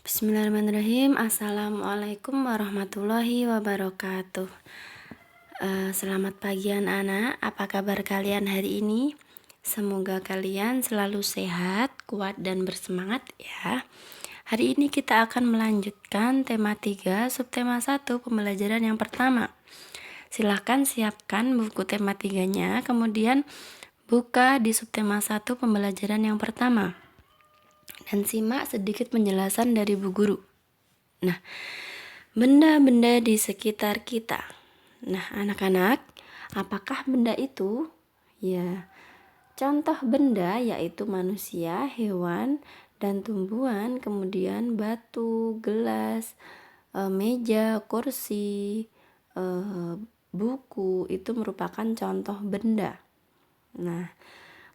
Bismillahirrahmanirrahim. Assalamualaikum warahmatullahi wabarakatuh. Selamat pagi anak-anak. Apa kabar kalian hari ini? Semoga kalian selalu sehat, kuat, dan bersemangat ya. Hari ini kita akan melanjutkan tema 3, subtema 1, pembelajaran yang pertama. Silahkan siapkan buku tema 3-nya, kemudian buka di subtema 1, pembelajaran yang pertama. Dan simak sedikit penjelasan dari Bu Guru. Nah, benda-benda di sekitar kita. Nah, anak-anak, apakah benda itu? Ya, contoh benda yaitu manusia, hewan, dan tumbuhan, kemudian batu, gelas, meja, kursi, buku, itu merupakan contoh benda. Nah,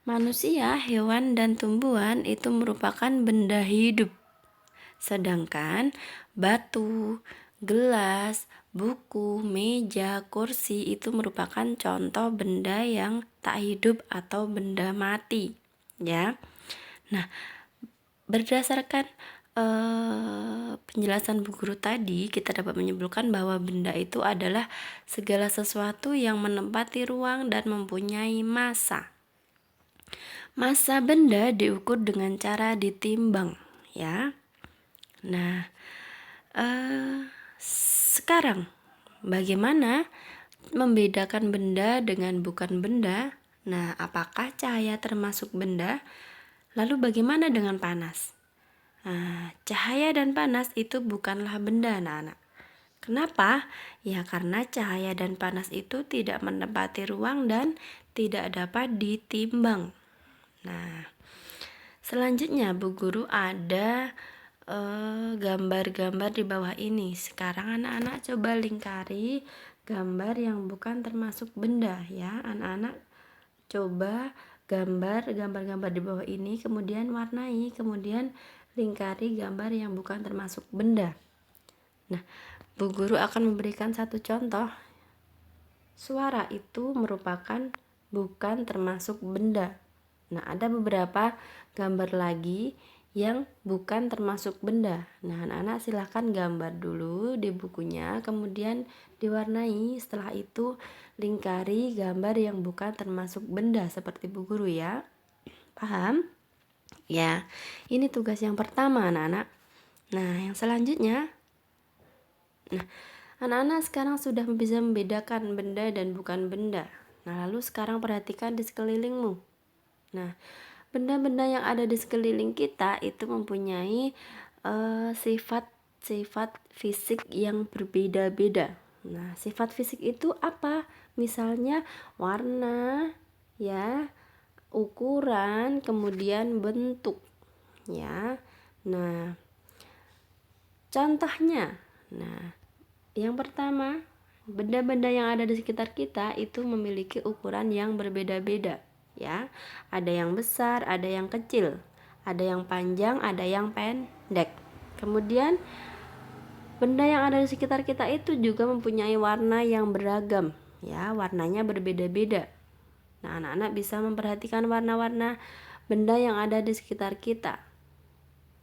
manusia, hewan, dan tumbuhan itu merupakan benda hidup. Sedangkan batu, gelas, buku, meja, kursi itu merupakan contoh benda yang tak hidup atau benda mati, ya. Nah, berdasarkan penjelasan Bu Guru tadi, kita dapat menyimpulkan bahwa benda itu adalah segala sesuatu yang menempati ruang dan mempunyai massa. Massa benda diukur dengan cara ditimbang, ya. Nah, sekarang bagaimana membedakan benda dengan bukan benda? Nah, apakah cahaya termasuk benda? Lalu bagaimana dengan panas? Cahaya dan panas itu bukanlah benda, anak-anak. Kenapa? Ya karena cahaya dan panas itu tidak menempati ruang dan tidak dapat ditimbang. Nah, selanjutnya Bu Guru ada gambar-gambar di bawah ini. Sekarang anak-anak coba lingkari gambar yang bukan termasuk benda ya. Anak-anak coba gambar-gambar di bawah ini, kemudian warnai, kemudian lingkari gambar yang bukan termasuk benda. Nah, Bu Guru akan memberikan satu contoh. Suara itu merupakan bukan termasuk benda. Nah, ada beberapa gambar lagi yang bukan termasuk benda. Nah, anak-anak silahkan gambar dulu di bukunya, kemudian diwarnai. Setelah itu lingkari gambar yang bukan termasuk benda seperti Bu Guru ya. Paham? Ya, ini tugas yang pertama anak-anak. Nah, yang selanjutnya, anak-anak sekarang sudah bisa membedakan benda dan bukan benda. Nah, lalu sekarang perhatikan di sekelilingmu. Nah, benda-benda yang ada di sekeliling kita itu mempunyai sifat fisik yang berbeda-beda. Nah, sifat fisik itu apa? Misalnya warna, ya, ukuran, kemudian bentuk, ya. Nah, contohnya, yang pertama, benda-benda yang ada di sekitar kita itu memiliki ukuran yang berbeda-beda, ya. Ada yang besar, ada yang kecil, ada yang panjang, ada yang pendek. Kemudian benda yang ada di sekitar kita itu juga mempunyai warna yang beragam, ya. Warnanya berbeda-beda. Nah, anak-anak bisa memperhatikan warna-warna benda yang ada di sekitar kita.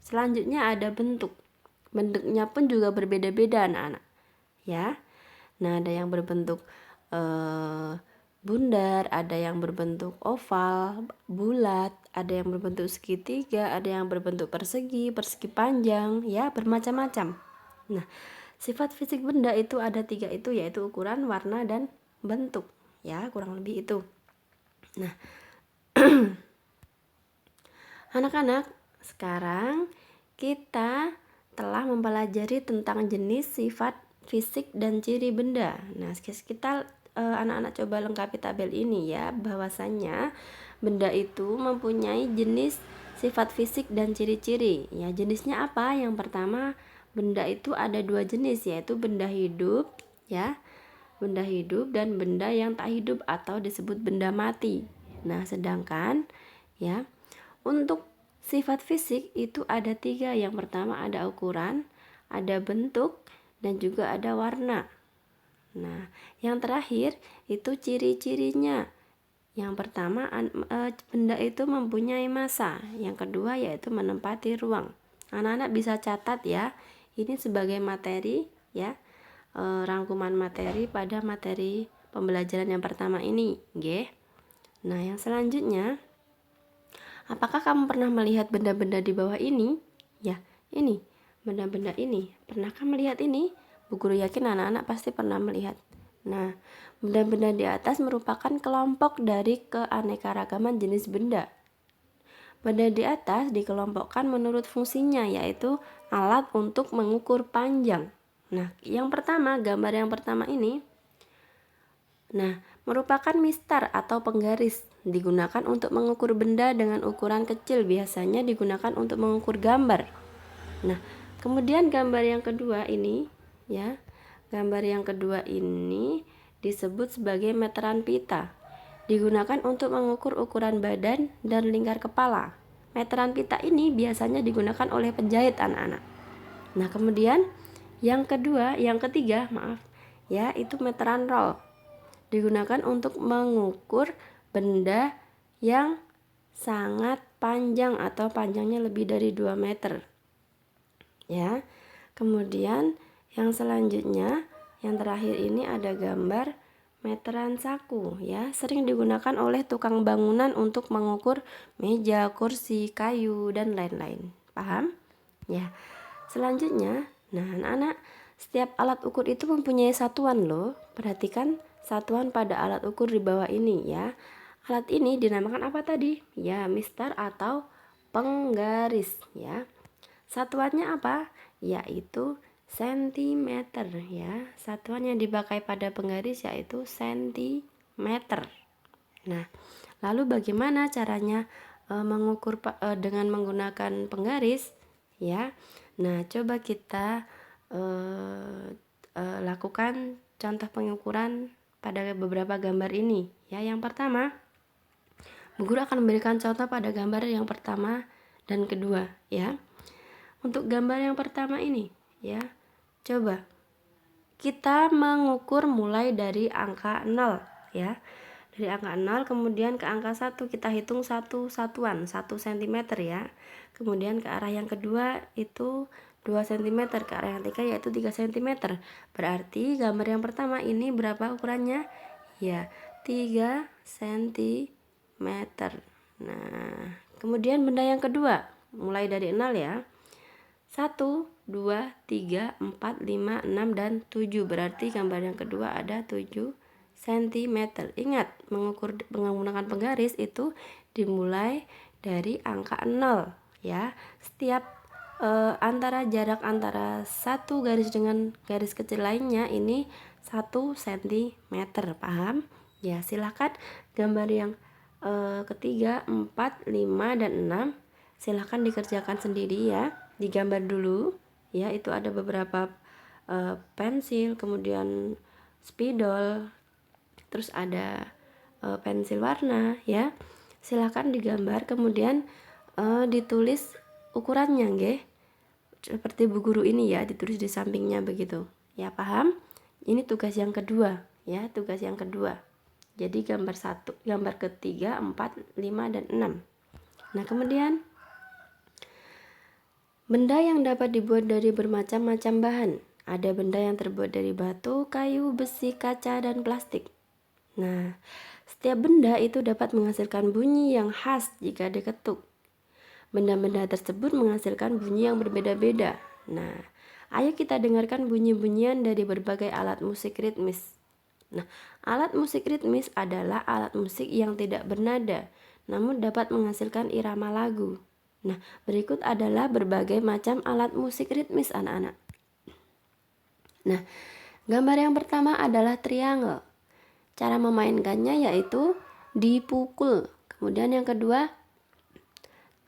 Selanjutnya ada bentuk. Bentuknya pun juga berbeda-beda, anak-anak. Ya. Nah, ada yang berbentuk bundar, ada yang berbentuk oval, bulat, ada yang berbentuk segitiga, ada yang berbentuk persegi, persegi panjang, ya, bermacam-macam. Nah, sifat fisik benda itu ada 3 itu, yaitu ukuran, warna, dan bentuk, ya, kurang lebih itu. Nah, anak-anak, sekarang kita telah mempelajari tentang jenis, sifat, fisik, dan ciri benda. Nah, kita anak-anak coba lengkapi tabel ini ya, bahwasannya benda itu mempunyai jenis, sifat fisik, dan ciri-ciri. Ya, jenisnya apa? Yang pertama, benda itu ada 2 jenis, yaitu benda hidup, ya. Benda hidup dan benda yang tak hidup atau disebut benda mati. Nah, sedangkan ya, untuk sifat fisik itu ada 3. Yang pertama ada ukuran, ada bentuk, dan juga ada warna. Nah, yang terakhir itu ciri-cirinya. Yang pertama, benda itu mempunyai massa. Yang kedua yaitu menempati ruang. Anak-anak bisa catat ya. Ini sebagai materi ya. Rangkuman materi pada materi pembelajaran yang pertama ini, nggih. Nah, yang selanjutnya, apakah kamu pernah melihat benda-benda di bawah ini? Ya, ini benda-benda ini. Pernahkah melihat ini? Bu Guru yakin anak-anak pasti pernah melihat. Nah, benda-benda di atas merupakan kelompok dari keanekaragaman jenis benda. Benda di atas dikelompokkan menurut fungsinya, yaitu alat untuk mengukur panjang. Nah, yang pertama, gambar yang pertama ini, merupakan mistar atau penggaris. Digunakan untuk mengukur benda dengan ukuran kecil, biasanya digunakan untuk mengukur gambar. Nah, kemudian gambar yang kedua ini, ya, gambar yang kedua ini disebut sebagai meteran pita. Digunakan untuk mengukur ukuran badan dan lingkar kepala. Meteran pita ini biasanya digunakan oleh penjahit anak-anak. Nah, kemudian yang ketiga, ya, itu meteran roll. Digunakan untuk mengukur benda yang sangat panjang atau panjangnya lebih dari 2 meter. Ya. Kemudian yang selanjutnya, yang terakhir ini ada gambar meteran saku ya, sering digunakan oleh tukang bangunan untuk mengukur meja, kursi, kayu, dan lain-lain. Paham? Ya. Selanjutnya, nah anak-anak, setiap alat ukur itu mempunyai satuan loh. Perhatikan satuan pada alat ukur di bawah ini ya. Alat ini dinamakan apa tadi? Ya, mistar atau penggaris ya. Satuannya apa? Yaitu sentimeter ya. Satuan yang dipakai pada penggaris yaitu sentimeter. Nah, lalu bagaimana caranya mengukur dengan menggunakan penggaris ya? Nah, coba kita lakukan contoh pengukuran pada beberapa gambar ini ya. Yang pertama, Bu Guru akan memberikan contoh pada gambar yang pertama dan kedua ya. Untuk gambar yang pertama ini ya, coba kita mengukur mulai dari angka 0 ya. Dari angka 0 kemudian ke angka 1 kita hitung satu satuan 1 cm ya. Kemudian ke arah yang kedua itu 2 cm, ke arah yang ketiga yaitu 3 cm. Berarti gambar yang pertama ini berapa ukurannya? Ya, 3 cm. Nah, kemudian benda yang kedua mulai dari 0 ya. 1, 2, 3, 4, 5, 6, dan 7. Berarti gambar yang kedua ada 7 cm. Ingat, menggunakan penggaris itu dimulai dari angka 0 ya. Setiap jarak antara satu garis dengan garis kecil lainnya ini 1 cm. Paham? Ya, silakan gambar yang ketiga, 4, 5, dan 6 silakan dikerjakan sendiri ya. Digambar dulu ya, itu ada beberapa pensil, kemudian spidol, terus ada pensil warna ya. Silakan digambar kemudian ditulis ukurannya nggih. Seperti Bu Guru ini ya, ditulis di sampingnya begitu. Ya, paham? Ini tugas yang kedua ya, tugas yang kedua. Jadi gambar 1, gambar ketiga, 4, 5, dan 6. Nah, kemudian benda yang dapat dibuat dari bermacam-macam bahan. Ada benda yang terbuat dari batu, kayu, besi, kaca, dan plastik. Nah, setiap benda itu dapat menghasilkan bunyi yang khas jika diketuk. Benda-benda tersebut menghasilkan bunyi yang berbeda-beda. Nah, ayo kita dengarkan bunyi-bunyian dari berbagai alat musik ritmis. Nah, alat musik ritmis adalah alat musik yang tidak bernada, namun dapat menghasilkan irama lagu. Nah, berikut adalah berbagai macam alat musik ritmis anak-anak. Nah, gambar yang pertama adalah triangle. Cara memainkannya yaitu dipukul. Kemudian yang kedua,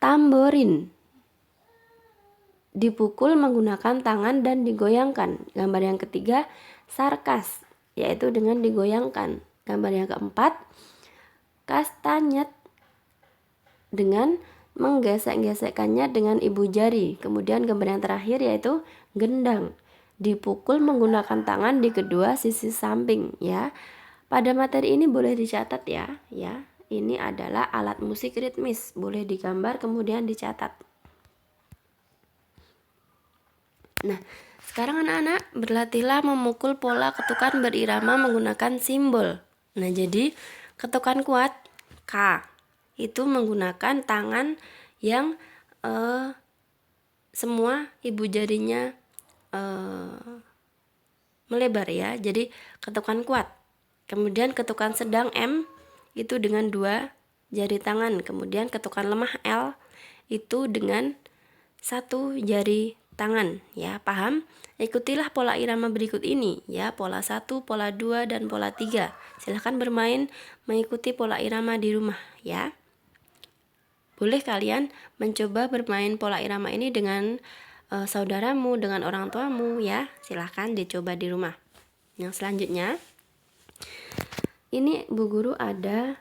tamborin. Dipukul menggunakan tangan dan digoyangkan. Gambar yang ketiga, sarkas, yaitu dengan digoyangkan. Gambar yang keempat, kastanyet, dengan menggesek-gesekkannya dengan ibu jari. Kemudian gambar yang terakhir yaitu gendang. Dipukul menggunakan tangan di kedua sisi samping ya. Pada materi ini boleh dicatat ya. Ini adalah alat musik ritmis, boleh digambar kemudian dicatat. Nah, sekarang anak-anak berlatihlah memukul pola ketukan berirama menggunakan simbol. Nah, jadi ketukan kuat K itu menggunakan tangan yang semua ibu jarinya melebar ya. Jadi ketukan kuat. Kemudian ketukan sedang M itu dengan 2 jari tangan. Kemudian ketukan lemah L itu dengan 1 jari tangan ya, paham? Ikutilah pola irama berikut ini ya, pola 1, pola 2 dan pola 3. Silahkan bermain mengikuti pola irama di rumah ya. Boleh kalian mencoba bermain pola irama ini dengan saudaramu, dengan orang tuamu ya. Silahkan dicoba di rumah. Yang selanjutnya, ini Bu Guru ada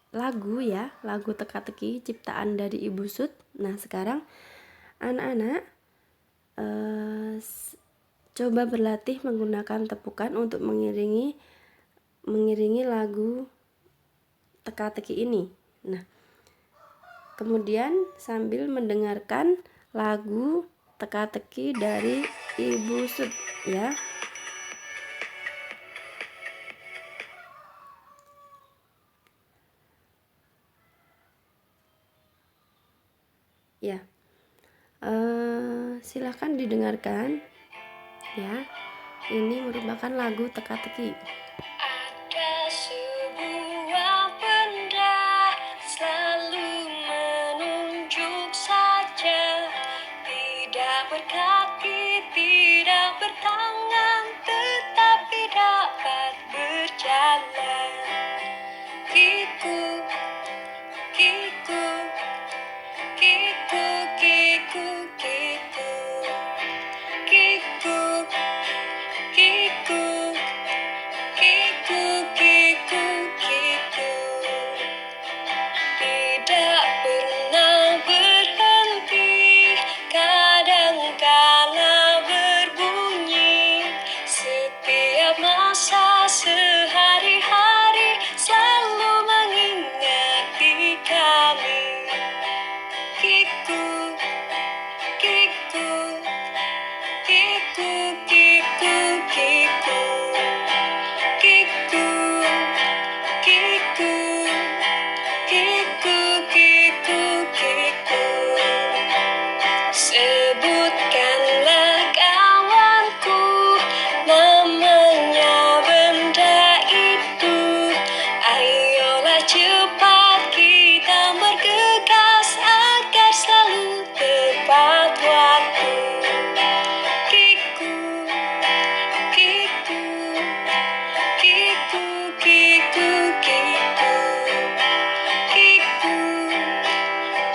lagu ya, lagu teka-teki ciptaan dari Ibu Sud. Nah, sekarang anak-anak coba berlatih menggunakan tepukan untuk mengiringi lagu teka-teki ini. Nah, kemudian sambil mendengarkan lagu teka-teki dari Ibu Sud ya. Ya, silahkan didengarkan ya. Ini merupakan lagu teka-teki. Ada sebuah benda selalu menunjuk saja, tidak berkaki, tidak bertangan, tetapi dapat berjalan. Kiku, kiku, kiku, kiku, kiku, kiku, kiku, kiku, kiku, kiku. Tidak pernah berhenti, kadangkala berbunyi. Setiap masa sehari-hari selalu mengingati kami. Kiku, kiku, kiku, kiku, kiku, kiku, kiku, kiku, kiku, kiku. Sebutkanlah kawanku namanya benda itu. Ayolah cepat kita bergegas agar selalu tepat waktu. Kiku, kiku, kiku, kiku, kiku, kiku,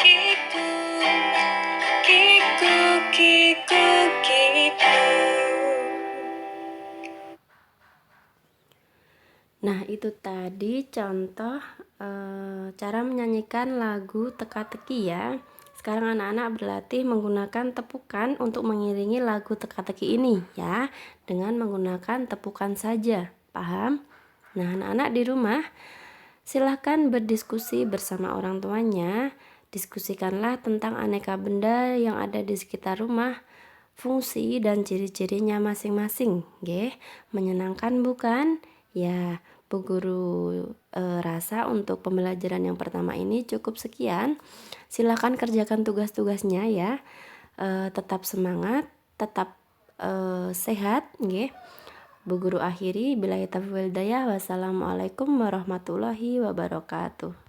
kiku, kiku, kiku, kiku. Nah, itu tadi contoh cara menyanyikan lagu teka-teki ya. Sekarang anak-anak berlatih menggunakan tepukan untuk mengiringi lagu teka-teki ini ya, dengan menggunakan tepukan saja. Paham? Nah, anak-anak di rumah silahkan berdiskusi bersama orang tuanya. Diskusikanlah tentang aneka benda yang ada di sekitar rumah, fungsi dan ciri-cirinya masing-masing. Nggih, menyenangkan bukan? Ya, Bu Guru rasa untuk pembelajaran yang pertama ini cukup sekian. Silakan kerjakan tugas-tugasnya ya. Tetap semangat, tetap sehat, nggih. Bu Guru akhiri, billahi taufiq wal hidayah. Wassalamualaikum warahmatullahi wabarakatuh.